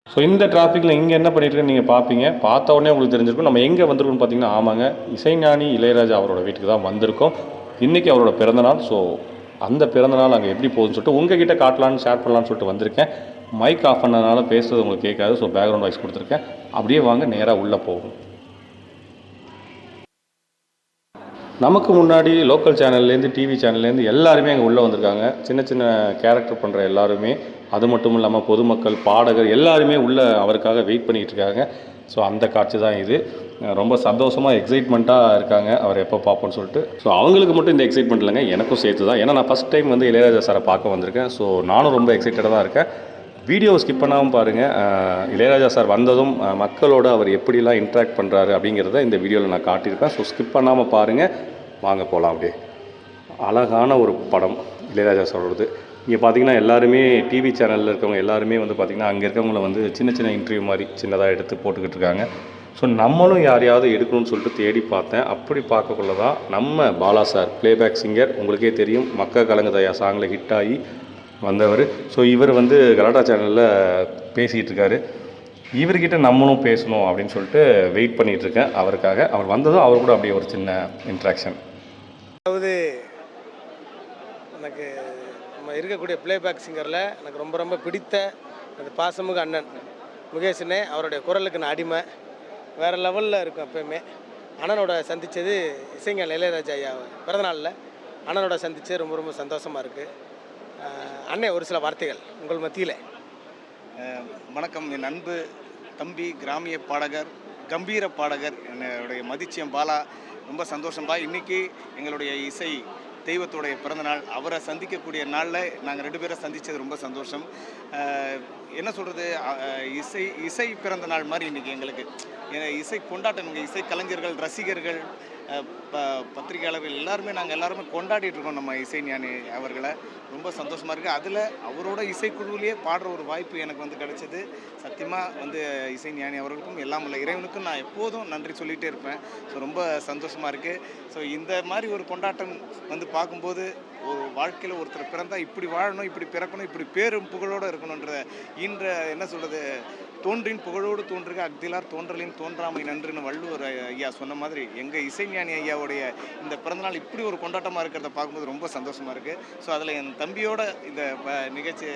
So இந்த டிராஃபிக்கில் இங்கே என்ன பண்ணிட்டுருக்கேன்னு நீங்கள் பார்ப்பீங்க. பார்த்த உடனே உங்களுக்கு தெரிஞ்சிருக்கும். நம்ம எங்கே வந்திருக்கோம்னு பார்த்தீங்கன்னா, ஆமாங்க, இசைஞானி இளையராஜா அவரோட வீட்டுக்கு தான் வந்திருக்கோம். இன்றைக்கி அவரோட பிறந்தநாள். ஸோ அந்த பிறந்தநாள் அங்கே எப்படி போகுதுன்னு சொல்லிட்டு உங்ககிட்ட காட்டலான்னு ஷேர் பண்ணலான்னு சொல்லிட்டு வந்திருக்கேன். மைக் ஆஃப் பண்ணதுனால பேசுகிறது உங்களுக்கு கேட்காது. ஸோ பேக்ரவுண்ட் வாய்ஸ் கொடுத்துருக்கேன். அப்படியே வாங்க நேராக உள்ளே போகும். நமக்கு முன்னாடி லோக்கல் சேனல்லேருந்து டிவி சேனல்லேருந்து எல்லாருமே அங்கே உள்ளே வந்திருக்காங்க. சின்ன சின்ன கேரக்டர் பண்ணுற எல்லாருமே, அது மட்டும் இல்லாமல் பொதுமக்கள், பாடகர் எல்லாருமே உள்ளே அவருக்காக வெயிட் பண்ணிகிட்டு இருக்காங்க. ஸோ அந்த காட்சி தான் இது. ரொம்ப சந்தோஷமாக எக்ஸைட்மெண்ட்டாக இருக்காங்க அவர் எப்போ பார்ப்போன்னு சொல்லிட்டு. ஸோ அவங்களுக்கு மட்டும் இந்த எக்ஸைட்மெண்ட் இல்லைங்க, எனக்கும் சேர்த்து தான். ஏன்னா நான் ஃபஸ்ட் டைம் வந்து இளையராஜா சாரை பார்க்க வந்திருக்கேன். ஸோ நானும் ரொம்ப எக்ஸைட்டடாக தான் இருக்கேன். வீடியோ ஸ்கிப் பண்ணாமல் பாருங்கள். இளையராஜா சார் வந்ததும் மக்களோட அவர் எப்படிலாம் இன்ட்ராக்ட் பண்ணுறாரு அப்படிங்கிறத இந்த வீடியோவில் நான் காட்டியிருப்பேன். ஸோ ஸ்கிப் பண்ணாமல் பாருங்கள். வாங்க போகலாம். அப்படியே அழகான ஒரு படம் இளையராஜா சாரோடது. இங்கே பார்த்தீங்கன்னா எல்லாருமே டிவி சேனலில் இருக்கவங்க எல்லாருமே வந்து பார்த்திங்கன்னா அங்கே இருக்கவங்கள வந்து சின்ன சின்ன இன்டர்வியூ மாதிரி சின்னதாக எடுத்து போட்டுக்கிட்டு இருக்காங்க. ஸோ நம்மளும் யாரையாவது எடுக்கணும்னு சொல்லிட்டு தேடி பார்த்தேன். அப்படி பார்க்கக்குள்ள தான் நம்ம பாலா சார், ப்ளேபேக் சிங்கர், உங்களுக்கே தெரியும், மக்க கலங்குதையா சாங்கில் ஹிட் ஆகி வந்தவர். ஸோ இவர் வந்து கலாட்டா சேனலில் பேசிகிட்டு இருக்காரு. இவர்கிட்ட நம்மளும் பேசணும் அப்படின்னு சொல்லிட்டு வெயிட் பண்ணிகிட்ருக்கேன் அவருக்காக. அவர் வந்ததும் அவர் கூட அப்படியே ஒரு சின்ன இன்ட்ராக்ஷன். அதாவது எனக்கு நம்ம இருக்கக்கூடிய ப்ளேபேக் சிங்கரில் எனக்கு ரொம்ப ரொம்ப பிடித்த அந்த பாசமுக அண்ணன் முகேஷனே, அவருடைய குரலுக்கு நான் அடிமை. வேறு லெவலில் இருக்கும். எப்போயுமே அண்ணனோட சந்தித்தது இசைஞானி இளையராஜா ஐயா பிறந்தநாளில் அண்ணனோட சந்தித்தது ரொம்ப ரொம்ப சந்தோஷமாக இருக்குது. அண்ணே, ஒரு சில வார்த்தைகள் உங்கள் மத்தியில். வணக்கம். என் அன்பு தம்பி, கிராமிய பாடகர், கம்பீர பாடகர், என்னுடைய மதிச்சியம் பாலா. ரொம்ப சந்தோஷம்பா. இன்றைக்கி எங்களுடைய இசை தெய்வத்தோடைய பிறந்தநாள். அவரை சந்திக்கக்கூடிய நாளில் நாங்கள் 2 பேரை சந்தித்தது ரொம்ப சந்தோஷம். என்ன சொல்கிறது, இசை பிறந்த நாள் மாதிரி இன்றைக்கி எங்களுக்கு இசை கொண்டாட்டம். இங்கே இசை கலைஞர்கள், ரசிகர்கள், பத்திரிகையாளர்கள் எல்லாருமே நாங்கள் எல்லாருமே கொண்டாடிட்டுருக்கோம் நம்ம இசைஞானி அவர்களை. ரொம்ப சந்தோஷமாக இருக்குது. அதில் அவரோட இசைக்குழுவிலேயே பாடுற ஒரு வாய்ப்பு எனக்கு வந்து கிடைச்சது. சத்தியமாக வந்து இசைஞானி அவர்களுக்கும் எல்லாம் உள்ள இறைவனுக்கும் நான் எப்போதும் நன்றி சொல்லிகிட்டே இருப்பேன். ஸோ ரொம்ப சந்தோஷமாக இருக்குது. ஸோ இந்த மாதிரி ஒரு கொண்டாட்டம் வந்து பார்க்கும்போது, ஒரு வாழ்க்கையில் ஒருத்தர் பிறந்தால் இப்படி வாழணும், இப்படி பிறக்கணும், இப்படி பேரும் புகழோடு இருக்கணுன்ற என்ன சொல்கிறது, தோன்றின் புகழோடு தோன்றுக அக்திலார் தோன்றலின் தோன்றாமை நன்றுன்னு வள்ளுவர் ஐயா சொன்ன மாதிரி எங்கள் இசைஞானி ஐயாவுடைய இந்த பிறந்தநாள் இப்படி ஒரு கொண்டாட்டமாக இருக்கிறத பார்க்கும்போது ரொம்ப சந்தோஷமாக இருக்குது. ஸோ அதில் என் தம்பியோட இந்த நிகழ்ச்சி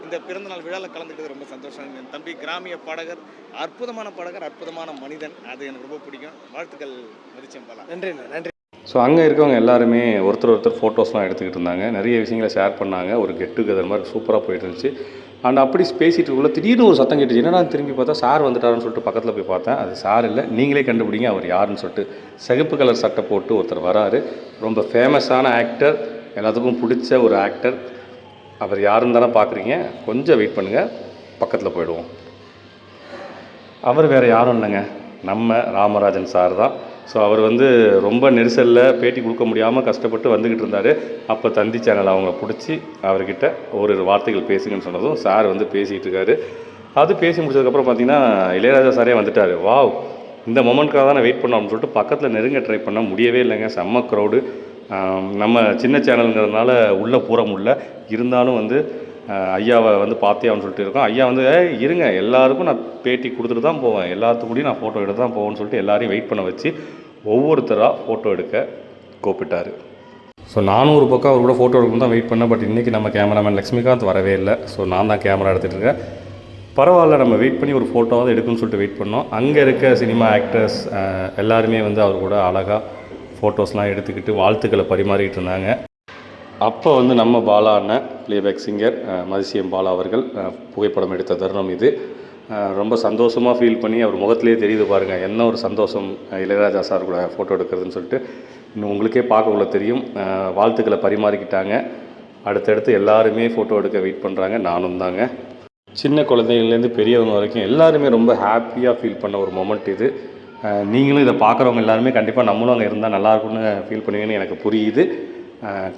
இந்த பிறந்தநாள் விழாவில் கலந்துக்கிட்டது ரொம்ப சந்தோஷம். என் தம்பி கிராமிய பாடகர், அற்புதமான பாடகர், அற்புதமான மனிதன். அது எனக்கு ரொம்ப பிடிக்கும். வாழ்த்துக்கள் மதிச்சம் பாலா. நன்றி நன்றி. ஸோ அங்கே இருக்கவங்க எல்லாருமே ஒருத்தர் ஃபோட்டோஸ்லாம் எடுத்துக்கிட்டு இருந்தாங்க. நிறைய விஷயங்களை ஷேர் பண்ணாங்க. ஒரு கெட் டுகெதர் மாதிரி சூப்பராக போயிட்டு இருந்துச்சு. அண்ட் அப்படி பேசிகிட்டு இருக்குள்ள திடீர்னு ஒரு சத்தம் கேட்டுச்சு. என்னடா திரும்பி பார்த்தா சார் வந்துட்டாருன்னு சொல்லிட்டு பக்கத்தில் போய் பார்த்தேன். அது சார் இல்லை, நீங்களே கண்டுபிடிங்க அவர் யாருன்னு சொல்லிட்டு. சிகப்பு கலர் சட்டை போட்டு ஒருத்தர் வராரு. ரொம்ப ஃபேமஸான ஆக்டர், எல்லாத்துக்கும் பிடிச்ச ஒரு ஆக்டர். அவர் யாருன்னு தானே பார்க்குறீங்க. கொஞ்சம் வெயிட் பண்ணுங்கள், பக்கத்தில் போயிடுவோம். அவர் வேறு யாரும் இல்லைங்க, நம்ம ராமராஜன் சார் தான். ஸோ அவர் வந்து ரொம்ப நெரிசலில் பேட்டி கொடுக்க முடியாமல் கஷ்டப்பட்டு வந்துக்கிட்டு இருந்தார். அப்போ தந்தி சேனல் அவங்க பிடிச்சி அவர்கிட்ட ஒரு வார்த்தைகள் பேசுங்கன்னு சொன்னதும் சார் வந்து பேசிகிட்டு இருக்காரு. அது பேசி முடிச்சதுக்கப்புறம் பார்த்திங்கன்னா இளையராஜா சாரே வந்துட்டார். வாவ், இந்த மொமெண்ட்காக தான் நான் வெயிட் பண்ணோம் அப்படின்னு சொல்லிட்டு பக்கத்தில் நெருங்க ட்ரை பண்ண முடியவே இல்லைங்க. செம்ம க்ரௌடு. நம்ம சின்ன சேனலுங்கிறதுனால உள்ளே பூர முடியல. இருந்தாலும் வந்து ஐயாவை வந்து பார்த்தே அவனு சொல்லிட்டு இருக்கோம். ஐயா வந்து இருங்க, எல்லாருக்கும் நான் பேட்டி கொடுத்துட்டு தான் போவேன், எல்லாத்துக்கூடையும் நான் ஃபோட்டோ எடுத்து தான் போவேன்னு சொல்லிட்டு எல்லாரையும் வெயிட் பண்ண வச்சு ஒவ்வொருத்தராக ஃபோட்டோ எடுக்க கூப்பிட்டார். ஸோ நானும் ஒரு பக்கம் அவர் கூட ஃபோட்டோ எடுக்கணும் தான் வெயிட் பண்ணேன். பட் இன்றைக்கி நம்ம கேமராமேன் லக்ஷ்மிகாந்த் வரவே இல்லை. ஸோ நான் தான் கேமரா எடுத்துகிட்டு இருக்கேன். பரவாயில்ல, நம்ம வெயிட் பண்ணி ஒரு ஃபோட்டோவாவது எடுக்கணும்னு சொல்லிட்டு வெயிட் பண்ணோம். அங்கே இருக்க சினிமா ஆக்டர்ஸ் எல்லாருமே வந்து அவர் கூட அழகாக ஃபோட்டோஸ்லாம் எடுத்துக்கிட்டு வாழ்த்துக்களை பரிமாறிக்கிட்டு இருந்தாங்க. அப்போ வந்து நம்ம பாலா அண்ணன், ப்ளேபேக் சிங்கர் மதிசியம் பாலா அவர்கள் புகைப்படம் எடுத்த தருணம் இது. ரொம்ப சந்தோஷமாக ஃபீல் பண்ணி அவர் முகத்திலே தெரியுது பாருங்கள், என்ன ஒரு சந்தோஷம் இளையராஜா சார் கூட ஃபோட்டோ எடுக்கிறதுன்னு சொல்லிட்டு. இன்னும் உங்களுக்கே பார்க்கக்குள்ள தெரியும். வாழ்த்துக்களை பரிமாறிக்கிட்டாங்க. அடுத்தடுத்து எல்லாருமே ஃபோட்டோ எடுக்க வெயிட் பண்ணுறாங்க. நானும் தாங்க. சின்ன குழந்தைங்கள்லேருந்து பெரியவங்க வரைக்கும் எல்லாருமே ரொம்ப ஹாப்பியாக ஃபீல் பண்ண ஒரு மொமெண்ட் இது. நீங்களும் இதை பார்க்குறவங்க எல்லாருமே கண்டிப்பாக நம்மளும் அங்கே இருந்தால் நல்லாயிருக்கும்னு ஃபீல் பண்ணுவீங்கன்னு எனக்கு புரியுது.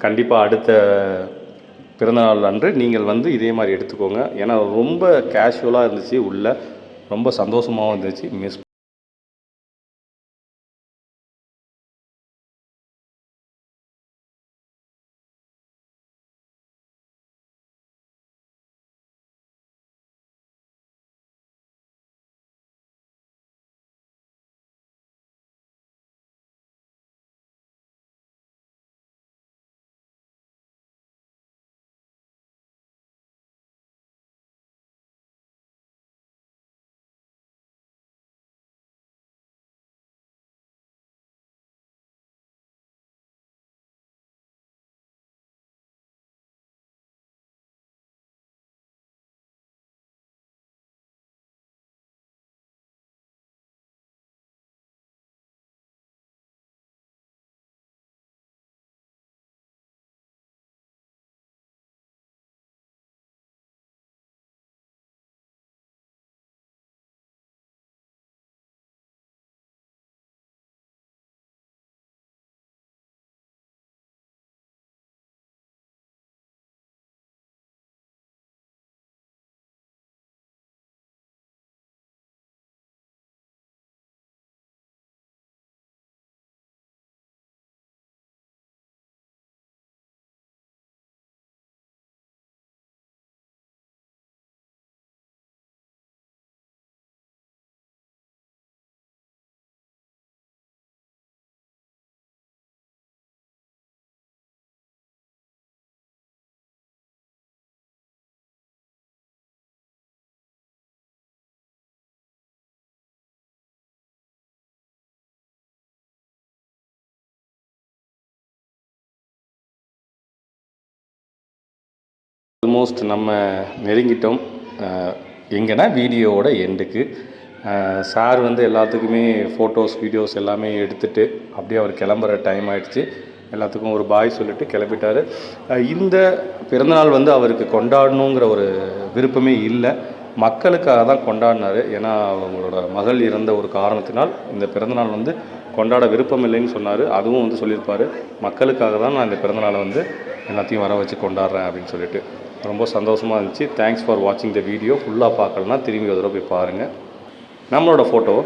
கண்டிப்பாக அடுத்த பிறந்தநாள் அன்று நீங்கள் வந்து இதே மாதிரி எடுத்துக்கோங்க. ஏன்னா ரொம்ப கேஷுவலாக இருந்துச்சு, உள்ளே ரொம்ப சந்தோஷமாகவும் இருந்துச்சு. மிஸ் ஆல்மோஸ்ட் நம்ம நெருங்கிட்டோம். எங்கன்னா வீடியோவோட எண்டுக்கு. சார் வந்து எல்லாத்துக்குமே ஃபோட்டோஸ் வீடியோஸ் எல்லாமே எடுத்துகிட்டு அப்படியே அவர் கிளம்புற டைம் ஆகிடுச்சு. எல்லாத்துக்கும் ஒரு பாய் சொல்லிவிட்டு கிளம்பிட்டார். இந்த பிறந்தநாள் வந்து அவருக்கு கொண்டாடணுங்கிற ஒரு விருப்பமே இல்லை, மக்களுக்காக தான் கொண்டாடினார். ஏன்னா அவங்களோட மகள் இறந்த ஒரு காரணத்தினால் இந்த பிறந்தநாள் வந்து கொண்டாட விருப்பம் இல்லைன்னு சொன்னார். அதுவும் வந்து சொல்லியிருப்பார், மக்களுக்காக தான் நான் இந்த பிறந்தநாளை வந்து எல்லாத்தையும் வர வச்சு கொண்டாடுறேன் அப்படின்னு சொல்லிட்டு. ரொம்ப சந்தோஷமாக இருந்துச்சு. தேங்க்ஸ் ஃபார் வாட்சிங் த வீடியோ. ஃபுல்லாக பார்க்கலன்னா திரும்பி ஒரு தடவை போய் பாருங்கள். நம்மளோட ஃபோட்டோவை